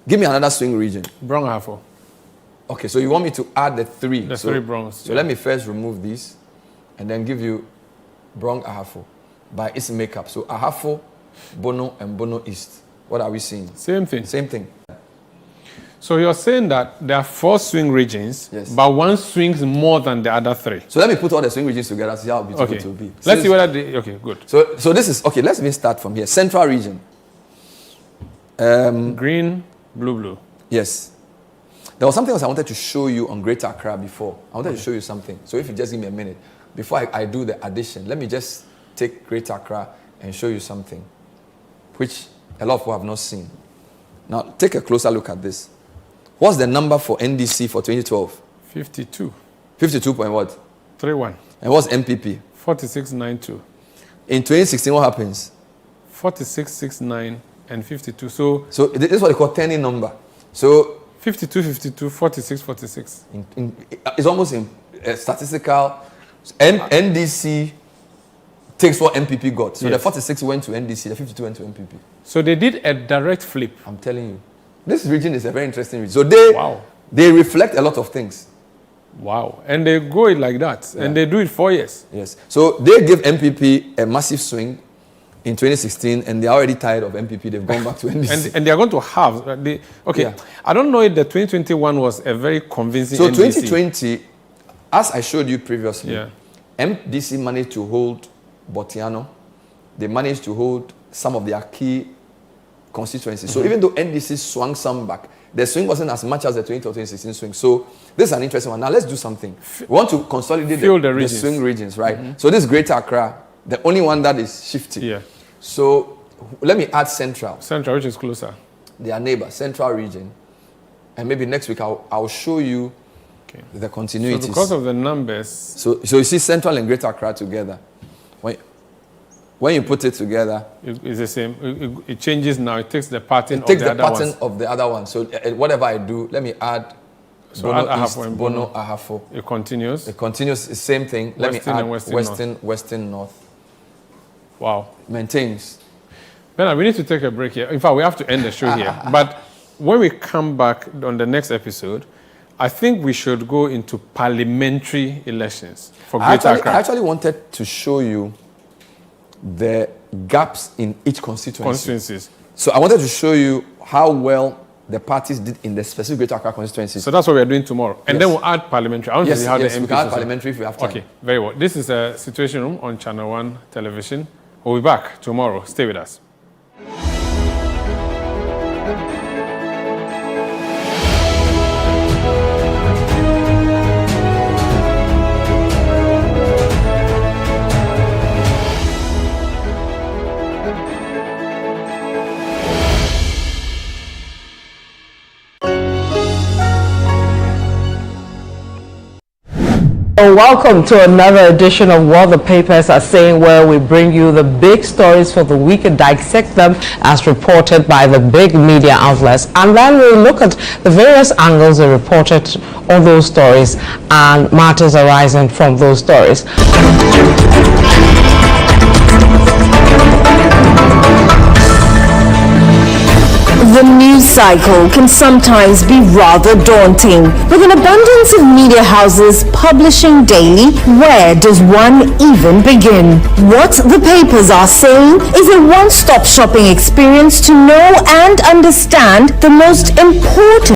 Give me another swing region. Brong Ahafo. Okay, so you want me to add the 3. The 3 Bronx. So let me first remove these and then give you Brong Ahafo by its makeup. So Ahafo, Bono, and Bono East. What are we seeing? Same thing. Same thing. So you're saying that there are 4 swing regions, yes, but one swings more than the other 3. So let me put all the swing regions together, see how beautiful it will be. Let's see whether they... Okay, good. So this is... Okay, let's even start from here. Central region. Green, blue, blue. Yes. There was something else I wanted to show you on Greater Accra before. I wanted to show you something. So if you just give me a minute. Before I do the addition, let me just take Greater Accra and show you something, which a lot of people have not seen. Now, take a closer look at this. What's the number for NDC for 2012? 52. 52 point what? 31. And what's MPP? 4692. In 2016, what happens? 4669 and 52. So this is what they call turning number. So 52, 52, 46, 46. It's almost in statistical. NDC takes what MPP got. So yes, the 46 went to NDC, the 52 went to MPP. So they did a direct flip. I'm telling you. This region is a very interesting region. So they reflect a lot of things. Wow. And they go it like that. Yeah. And they do it 4 years. Yes. So they give MPP a massive swing. in 2016, and they're already tired of MPP. They've gone back to NDC. And they're going to have. Okay, yeah. I don't know if the 2021 was a very convincing So NDC. 2020, as I showed you previously, yeah. MDC managed to hold Botiano. They managed to hold some of their key constituencies. So even though NDC swung some back, the swing wasn't as much as the 2016 swing. So this is an interesting one. Now let's do something. We want to consolidate the swing regions, right? So this Greater Accra, the only one that is shifting. Yeah. So let me add Central. Central, which is closer. Their neighbor, Central region. And maybe next week I'll show you the continuities. So because of the numbers. So you see Central and Greater Accra together. When you put it together, it's the same. It changes now. It takes the pattern of the other one. So whatever I do, let me add. So Bono add East, Bono, Ahafo. It continues. It continues the same thing. Let me add Western North. Wow. Maintains. Bernard, we need to take a break here. In fact, we have to end the show here. But when we come back on the next episode, I think we should go into parliamentary elections for Greater Accra. I actually wanted to show you the gaps in each constituencies. So I wanted to show you how well the parties did in the specific Greater Accra constituencies. So that's what we are doing tomorrow. And then we'll add parliamentary. I want to see how the MPs we can add parliamentary if we have time. Okay, very well. This is a Situation Room on Channel 1 television. We'll be back tomorrow. Stay with us. Welcome to another edition of What the Papers Are Saying, where we bring you the big stories for the week and dissect them as reported by the big media outlets. And then we look at the various angles they reported on those stories and matters arising from those stories. The news cycle can sometimes be rather daunting. With an abundance of media houses publishing daily, where does one even begin? What the papers are saying is a one-stop shopping experience to know and understand the most important